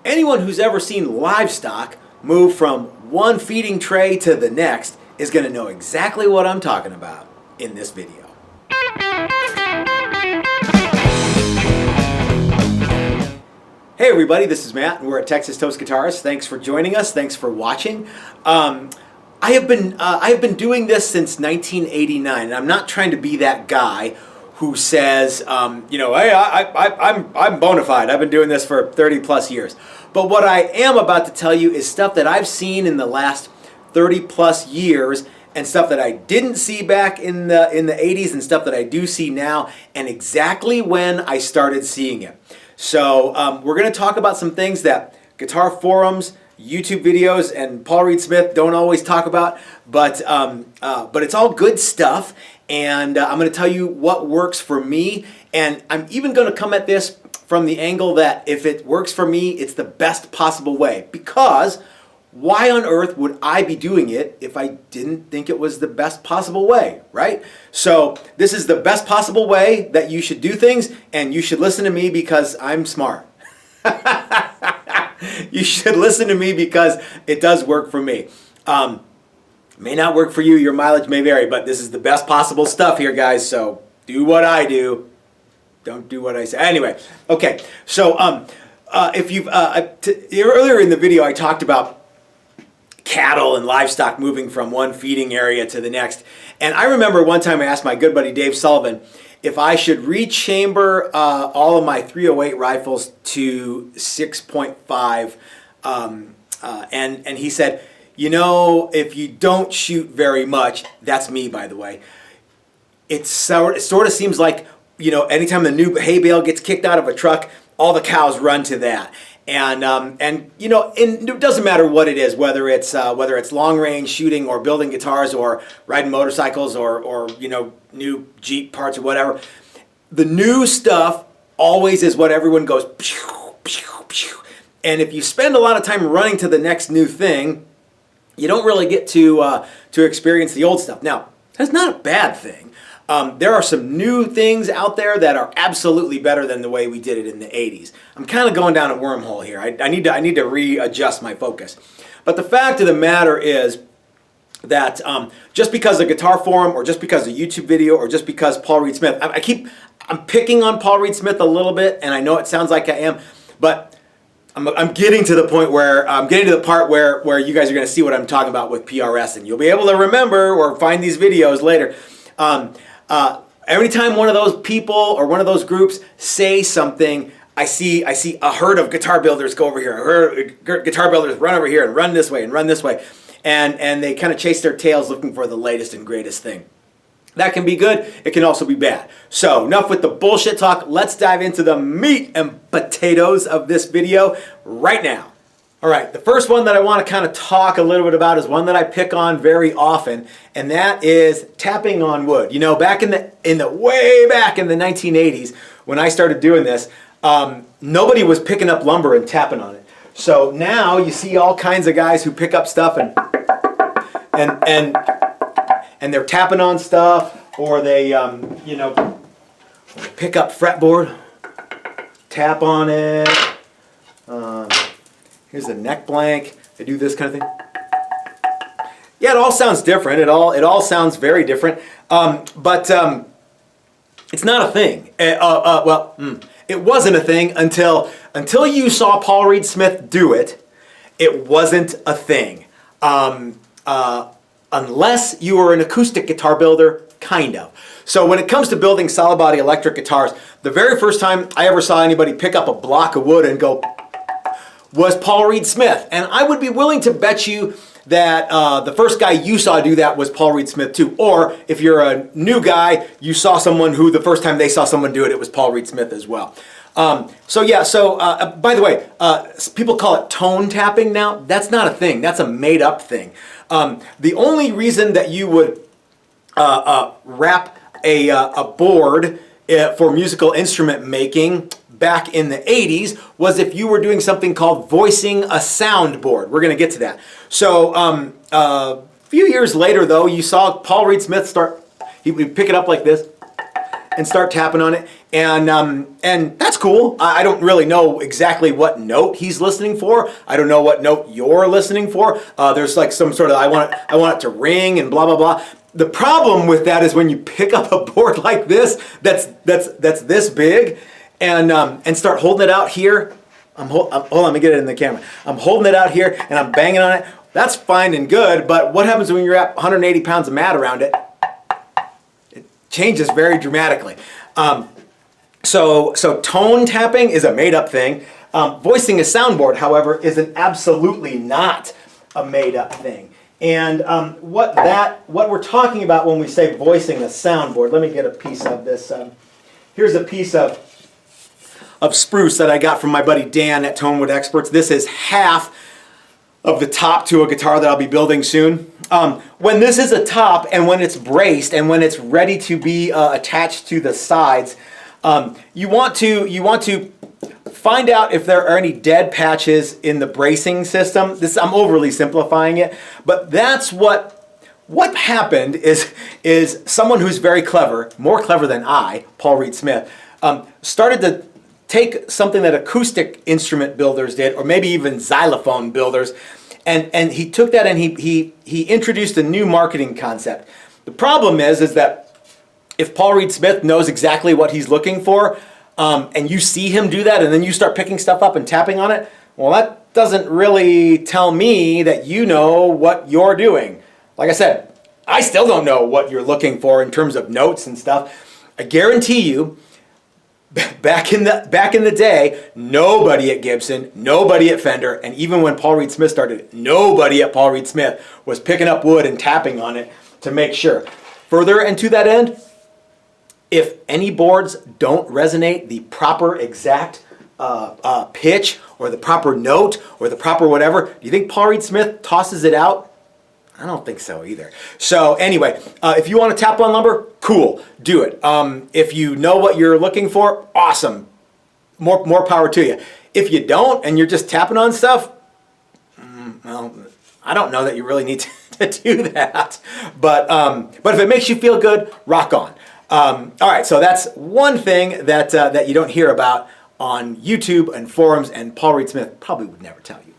Anyone who's ever seen livestock move from one feeding tray to the next is going to know exactly what I'm talking about in this video. Hey everybody, this is Matt and we're at Texas Toast Guitars. Thanks for joining us. Thanks for watching. I have been doing this since 1989, and I'm not trying to be that guy who says, hey, I'm bona fide. I've been doing this for 30 plus years. But what I am about to tell you is stuff that I've seen in the last 30 plus years, and stuff that I didn't see back in the 80s, and stuff that I do see now, and exactly when I started seeing it. So we're going to talk about some things that guitar forums, YouTube videos, and Paul Reed Smith don't always talk about, but it's all good stuff, and I'm going to tell you what works for me, and I'm even going to come at this from the angle that if it works for me, it's the best possible way, because why on earth would I be doing it if I didn't think it was the best possible way, right? So this is the best possible way that you should do things, and you should listen to me because I'm smart. You should listen to me because it does work for me. May not work for you, your mileage may vary, but this is the best possible stuff here, guys, so do what I do. Don't do what I say. Anyway, okay, so if you've, earlier in the video I talked about cattle and livestock moving from one feeding area to the next, and I remember one time I asked my good buddy Dave Sullivan if I should rechamber all of my 308 rifles to 6.5, and he said, you know, if you don't shoot very much, that's me, by the way, it sort of seems like, you know, anytime the new hay bale gets kicked out of a truck, all the cows run to that. And you know, it doesn't matter what it is, whether it's long range shooting or building guitars or riding motorcycles or you know, new Jeep parts or whatever. The new stuff always is what everyone goes pew, pew, pew. And if you spend a lot of time running to the next new thing, you don't really get to experience the old stuff. Now, that's not a bad thing. There are some new things out there that are absolutely better than the way we did it in the 80s. I'm kind of going down a wormhole here. I need to readjust my focus. But the fact of the matter is that just because a guitar forum or just because a YouTube video or just because Paul Reed Smith, I'm picking on Paul Reed Smith a little bit, and I know it sounds like I am, but I'm getting to the point where I'm getting to the part where you guys are going to see what I'm talking about with PRS, and you'll be able to remember or find these videos later. Every time one of those people or one of those groups say something, I see a herd of guitar builders go over here, a herd of guitar builders run over here and run this way and run this way, and they kind of chase their tails looking for the latest and greatest thing. That can be good, it can also be bad. So enough with the bullshit talk, let's dive into the meat and potatoes of this video right now. All right, the first one that I want to kind of talk a little bit about is one that I pick on very often, and that is tapping on wood. You know, back in the way back in the 1980s when I started doing this, nobody was picking up lumber and tapping on it. So now you see all kinds of guys who pick up stuff and they're tapping on stuff, or they you know, pick up fretboard, tap on it. Here's the neck blank. They do this kind of thing. Yeah, it all sounds different. It all sounds very different. But it's not a thing. It wasn't a thing until you saw Paul Reed Smith do it. It wasn't a thing. Unless you were an acoustic guitar builder, kind of. So when it comes to building solid body electric guitars, the very first time I ever saw anybody pick up a block of wood and go was Paul Reed Smith. And I would be willing to bet you that the first guy you saw do that was Paul Reed Smith too. Or if you're a new guy, you saw someone who the first time they saw someone do it, it was Paul Reed Smith as well. By the way, people call it tone tapping now. That's not a thing. That's a made up thing. The only reason that you would wrap a board for musical instrument making back in the 80s was if you were doing something called voicing a soundboard. We're going to get to that. So a few years later, though, you saw Paul Reed Smith start, he would pick it up like this, and start tapping on it. And that's cool. I don't really know exactly what note he's listening for. I don't know what note you're listening for. There's like some sort of, I want it to ring and blah, blah, blah. The problem with that is when you pick up a board like this, that's this big, and start holding it out here. Hold on, let me get it in the camera. I'm holding it out here and I'm banging on it. That's fine and good, but what happens when you're at 180 pounds of mat around it? It changes very dramatically. So tone tapping is a made-up thing. Voicing a soundboard, however, is an absolutely not a made-up thing. And what we're talking about when we say voicing a soundboard, let me get a piece of this. Here's a piece of spruce that I got from my buddy Dan at Tonewood Experts. This is half of the top to a guitar that I'll be building soon. When this is a top and when it's braced and when it's ready to be attached to the sides, you want to find out if there are any dead patches in the bracing system. I'm overly simplifying it, but that's what happened is someone who's very clever, more clever than I, Paul Reed Smith, started to take something that acoustic instrument builders did, or maybe even xylophone builders, and he took that and he introduced a new marketing concept. The problem is that if Paul Reed Smith knows exactly what he's looking for, and you see him do that, and then you start picking stuff up and tapping on it, well, that doesn't really tell me that you know what you're doing. Like I said, I still don't know what you're looking for in terms of notes and stuff. I guarantee you, back in the day, nobody at Gibson, nobody at Fender, and even when Paul Reed Smith started, nobody at Paul Reed Smith was picking up wood and tapping on it to make sure. Further, and to that end, if any boards don't resonate the proper exact pitch or the proper note or the proper whatever, do you think Paul Reed Smith tosses it out? I don't think so either. So anyway, if you want to tap on lumber, cool, do it. If you know what you're looking for, awesome. More power to you. If you don't and you're just tapping on stuff, well, I don't know that you really need to do that. But if it makes you feel good, rock on. All right, so that's one thing that you don't hear about on YouTube and forums, and Paul Reed Smith probably would never tell you.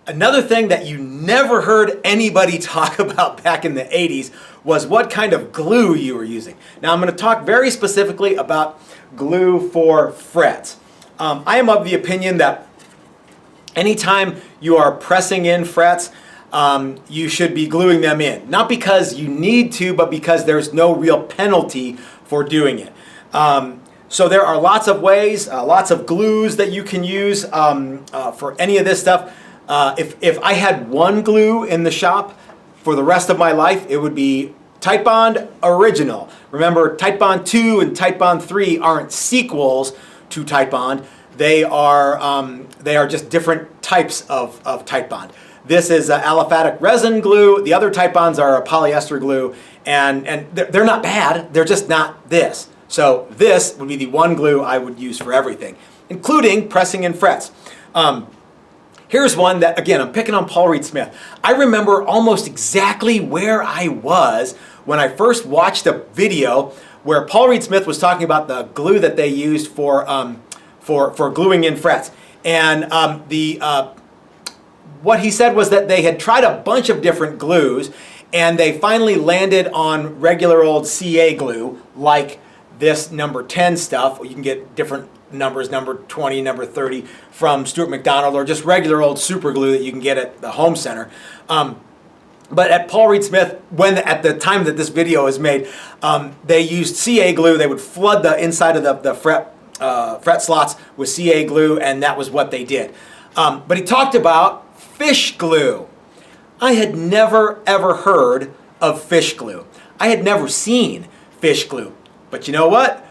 Another thing that you never heard anybody talk about back in the 80s was what kind of glue you were using. Now I'm going to talk very specifically about glue for frets. I am of the opinion that anytime you are pressing in frets, you should be gluing them in. Not because you need to, but because there's no real penalty for doing it. So there are lots of ways, lots of glues that you can use for any of this stuff. If I had one glue in the shop for the rest of my life, it would be Titebond Original. Remember, Titebond 2 and Titebond 3 aren't sequels to Titebond. They are just different types of Titebond. This is aliphatic resin glue. The other Titebonds are a polyester glue, and they're not bad. They're just not this. So this would be the one glue I would use for everything, including pressing in frets. Here's one that, again, I'm picking on Paul Reed Smith. I remember almost exactly where I was when I first watched a video where Paul Reed Smith was talking about the glue that they used for gluing in frets. And what he said was that they had tried a bunch of different glues, and they finally landed on regular old CA glue, like this number 10 stuff. You can get different numbers, number 20, number 30 from Stuart McDonald, or just regular old super glue that you can get at the home center. But at Paul Reed Smith, at the time that this video is made, they used CA glue. They would flood the inside of the fret slots with CA glue, and that was what they did. But he talked about fish glue. I had never ever heard of fish glue. I had never seen fish glue. But you know what?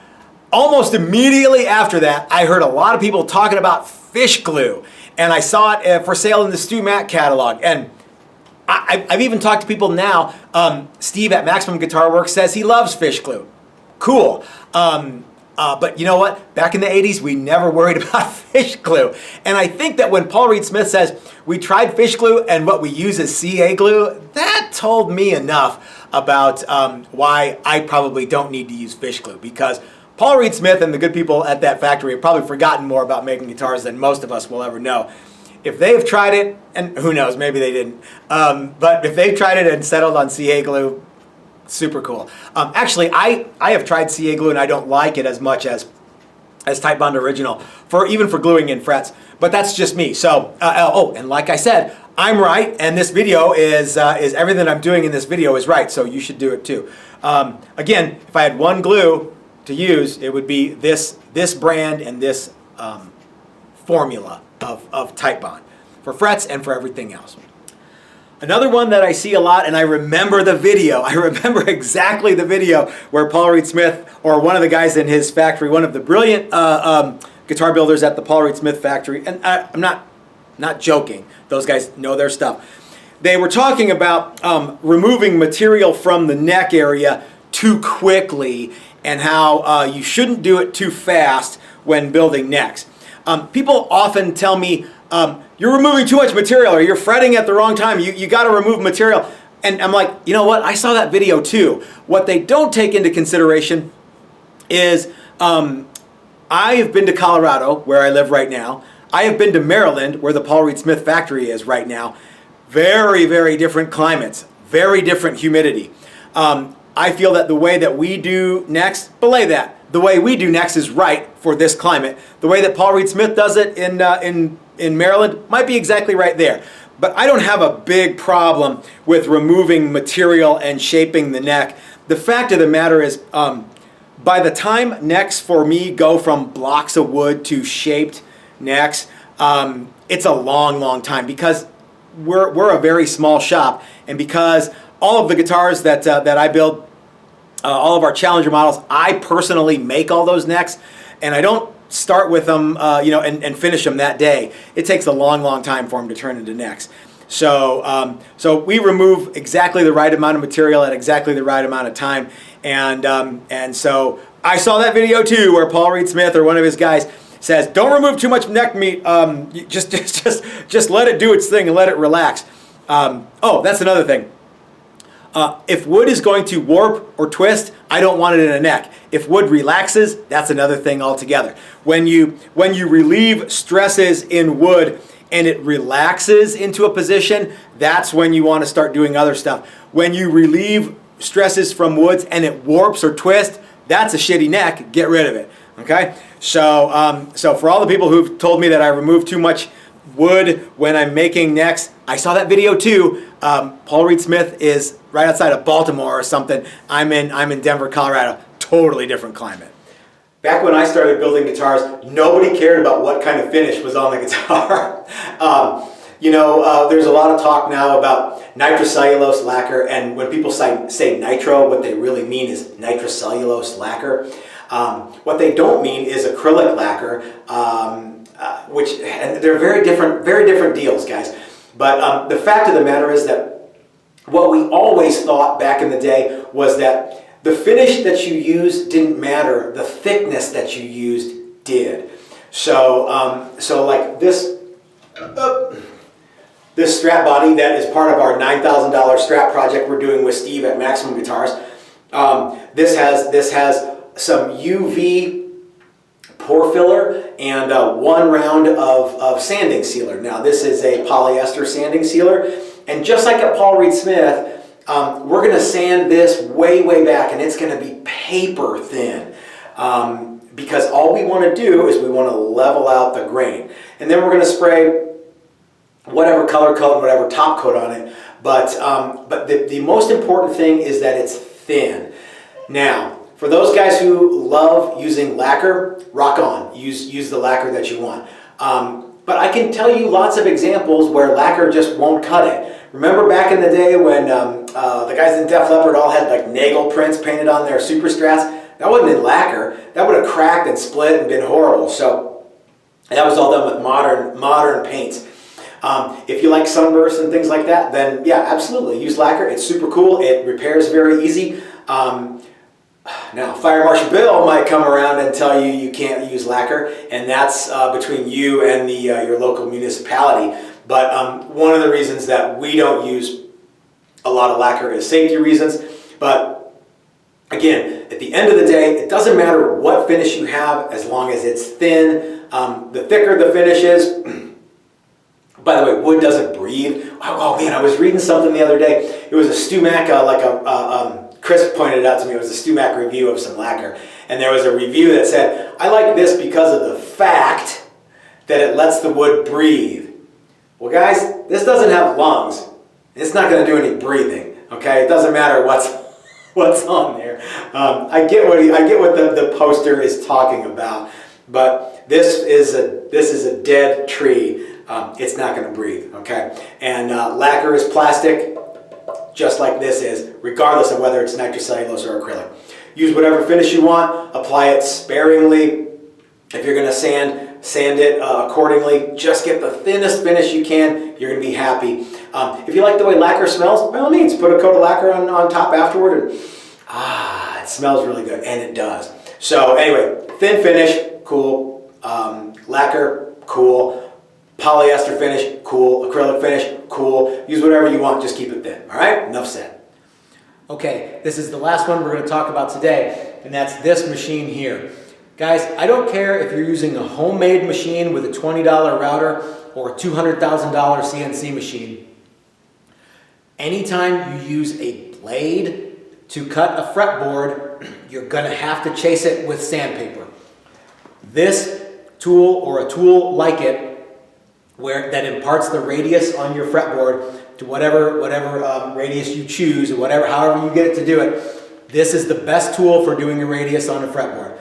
Almost immediately after that, I heard a lot of people talking about fish glue, and I saw it for sale in the Stu Mack catalog. And I've even talked to people now. Steve at Maximum Guitar Works says he loves fish glue. Cool. But you know what? Back in the 80s, we never worried about fish glue. And I think that when Paul Reed Smith says, we tried fish glue and what we use is CA glue, that told me enough about why I probably don't need to use fish glue. Because Paul Reed Smith and the good people at that factory have probably forgotten more about making guitars than most of us will ever know. If they've tried it, and who knows, maybe they didn't, but if they've tried it and settled on CA glue, super cool. Actually, I have tried CA glue and I don't like it as much as Titebond Original, even for gluing in frets. But that's just me. So, oh, and like I said, I'm right, and this video is everything I'm doing in this video is right. So you should do it too. Again, if I had one glue to use, it would be this brand and this formula of Titebond for frets and for everything else. Another one that I see a lot, and I remember the video. I remember exactly the video where Paul Reed Smith, or one of the guys in his factory, one of the brilliant guitar builders at the Paul Reed Smith factory, and I'm not joking. Those guys know their stuff. They were talking about removing material from the neck area too quickly and how you shouldn't do it too fast when building necks. People often tell me, you're removing too much material or you're fretting at the wrong time. You got to remove material. And I'm like, you know what? I saw that video too. What they don't take into consideration is I have been to Colorado, where I live right now. I have been to Maryland, where the Paul Reed Smith factory is right now. Very, very different climates, very different humidity. I feel that the way that we do necks, belay that. The way we do necks is right for this climate. The way that Paul Reed Smith does it in Maryland might be exactly right there. But I don't have a big problem with removing material and shaping the neck. The fact of the matter is, by the time necks for me go from blocks of wood to shaped necks, it's a long, long time because we're a very small shop, and because all of the guitars that I build, all of our Challenger models, I personally make all those necks, and I don't start with them, and finish them that day. It takes a long, long time for them to turn into necks. So, so we remove exactly the right amount of material at exactly the right amount of time, and so I saw that video too, where Paul Reed Smith or one of his guys says, "Don't remove too much neck meat. Just let it do its thing and let it relax." Oh, that's another thing. If wood is going to warp or twist, I don't want it in a neck. If wood relaxes, that's another thing altogether. When you relieve stresses in wood and it relaxes into a position, that's when you want to start doing other stuff. When you relieve stresses from woods and it warps or twists, that's a shitty neck. Get rid of it. Okay? So, so for all the people who've told me that I remove too much wood when I'm making necks, I saw that video too. Paul Reed Smith is right outside of Baltimore or something. I'm in Denver, Colorado. Totally different climate. Back when I started building guitars, nobody cared about what kind of finish was on the guitar. There's a lot of talk now about nitrocellulose lacquer, and when people say nitro, what they really mean is nitrocellulose lacquer. What they don't mean is acrylic lacquer, and they're very different deals, guys. But the fact of the matter is that what we always thought back in the day was that the finish that you used didn't matter, the thickness that you used did. So, so like this strap body that is part of our $9,000 strap project we're doing with Steve at Maximum Guitars. This has some UV pore filler and one round of sanding sealer. Now this is a polyester sanding sealer, and just like at Paul Reed Smith, we're going to sand this way back, and it's going to be paper thin, because all we want to do is we want to level out the grain, and then we're going to spray whatever color coat and whatever top coat on it. But the most important thing is that it's thin. Now, for those guys who love using lacquer, rock on. Use the lacquer that you want. But I can tell you lots of examples where lacquer just won't cut it. Remember back in the day when the guys in Def Leppard all had like Nagel prints painted on their Super Strats? That wasn't in lacquer. That would have cracked and split and been horrible. So that was all done with modern paints. If you like sunbursts and things like that, then yeah, absolutely use lacquer. It's super cool. It repairs very easy. Now, Fire Marshal Bill might come around and tell you you can't use lacquer, and that's between you and your local municipality. But one of the reasons that we don't use a lot of lacquer is safety reasons. But again, at the end of the day, it doesn't matter what finish you have as long as it's thin. The thicker the finish is, by the way, wood doesn't breathe. Oh man, I was reading something the other day. It was a Stumac, Chris pointed it out to me. It was a Stumac review of some lacquer. And there was a review that said, I like this because of the fact that it lets the wood breathe. Well guys, this doesn't have lungs. It's not going to do any breathing, okay? It doesn't matter what's on there. I get what the poster is talking about, but this is a dead tree. It's not going to breathe, okay? And lacquer is plastic, just like this is, regardless of whether it's nitrocellulose or acrylic. Use whatever finish you want. Apply it sparingly. If you're going to sand it accordingly. Just get the thinnest finish you can. You're going to be happy. If you like the way lacquer smells, by all means, put a coat of lacquer on top afterward. And, it smells really good, and it does. So anyway, thin finish, cool. Lacquer, cool. Polyester finish, cool. Acrylic finish, cool. Use whatever you want, just keep it thin. All right? Enough said. Okay, this is the last one we're going to talk about today, and that's this machine here. Guys, I don't care if you're using a homemade machine with a $20 router or a $200,000 CNC machine. Anytime you use a blade to cut a fretboard, you're going to have to chase it with sandpaper. This tool or a tool like it that imparts the radius on your fretboard to whatever radius you choose, or however you get it to do it, this is the best tool for doing a radius on a fretboard.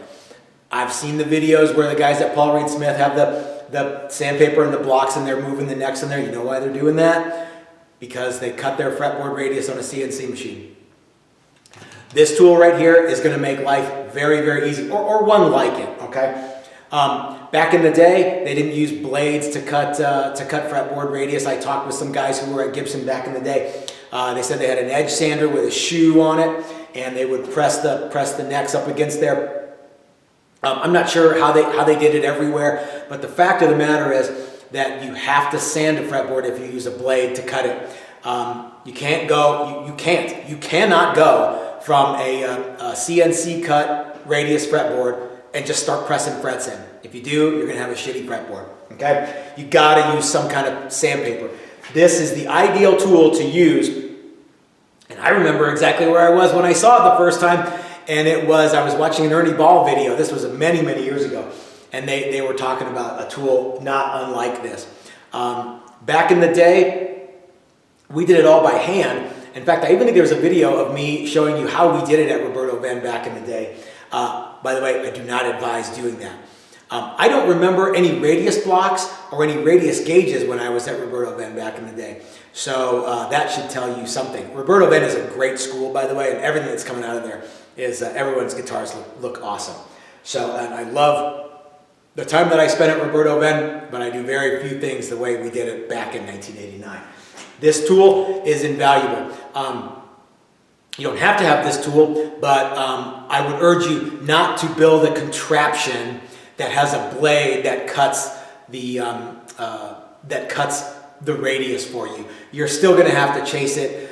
I've seen the videos where the guys at Paul Reed Smith have the sandpaper and the blocks and they're moving the necks in there. You know why they're doing that? Because they cut their fretboard radius on a CNC machine. This tool right here is going to make life very, very easy, or one like it, okay? Back in the day, they didn't use blades to cut fretboard radius. I talked with some guys who were at Gibson back in the day. They said they had an edge sander with a shoe on it, and they would press the necks up against there. I'm not sure how they did it everywhere, but the fact of the matter is that you have to sand a fretboard if you use a blade to cut it. You cannot go from a CNC cut radius fretboard and just start pressing frets in. If you do, you're going to have a shitty fretboard. Okay? You got to use some kind of sandpaper. This is the ideal tool to use. And I remember exactly where I was when I saw it the first time. And I was watching an Ernie Ball video. This was many, many years ago. And they were talking about a tool not unlike this. Back in the day, we did it all by hand. In fact, I even think there was a video of me showing you how we did it at Roberto Venn back in the day. By the way, I do not advise doing that. I don't remember any radius blocks or any radius gauges when I was at Roberto Venn back in the day. So that should tell you something. Roberto Venn is a great school, by the way, and everything that's coming out of there is everyone's guitars look awesome. So, and I love the time that I spent at Roberto Venn, but I do very few things the way we did it back in 1989. This tool is invaluable. You don't have to have this tool, but I would urge you not to build a contraption that has a blade that cuts the radius for you. You're still going to have to chase it.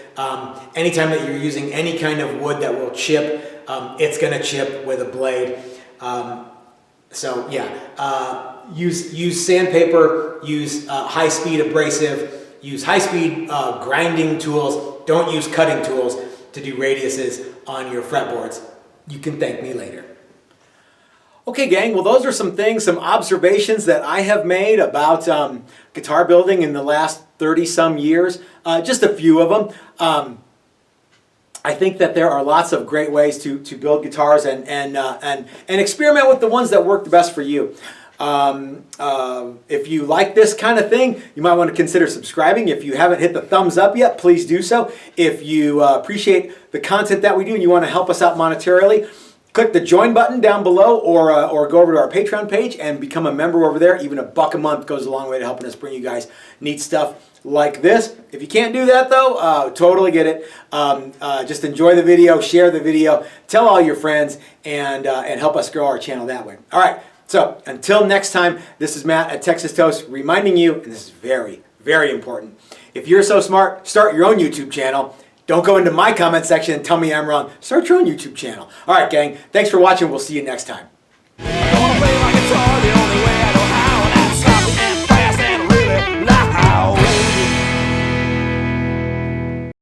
Anytime that you're using any kind of wood that will chip, it's going to chip with a blade. So yeah, use sandpaper, use high-speed abrasive, use high-speed grinding tools. Don't use cutting tools to do radiuses on your fretboards. You can thank me later. Okay, gang, well, those are some observations that I have made about guitar building in the last 30-some years. Just a few of them. I think that there are lots of great ways to build guitars and experiment with the ones that work the best for you. If you like this kind of thing, you might want to consider subscribing. If you haven't hit the thumbs up yet, please do so. If you appreciate the content that we do and you want to help us out monetarily, click the join button down below, or go over to our Patreon page and become a member over there. Even $1 a month goes a long way to helping us bring you guys neat stuff like this. If you can't do that though, totally get it. Just enjoy the video, share the video, tell all your friends, and help us grow our channel that way. All right, so until next time, this is Matt at Texas Toast reminding you, and this is very, very important. If you're so smart, start your own YouTube channel. Don't go into my comment section and tell me I'm wrong. Start your own YouTube channel. All right, gang. Thanks for watching. We'll see you next time.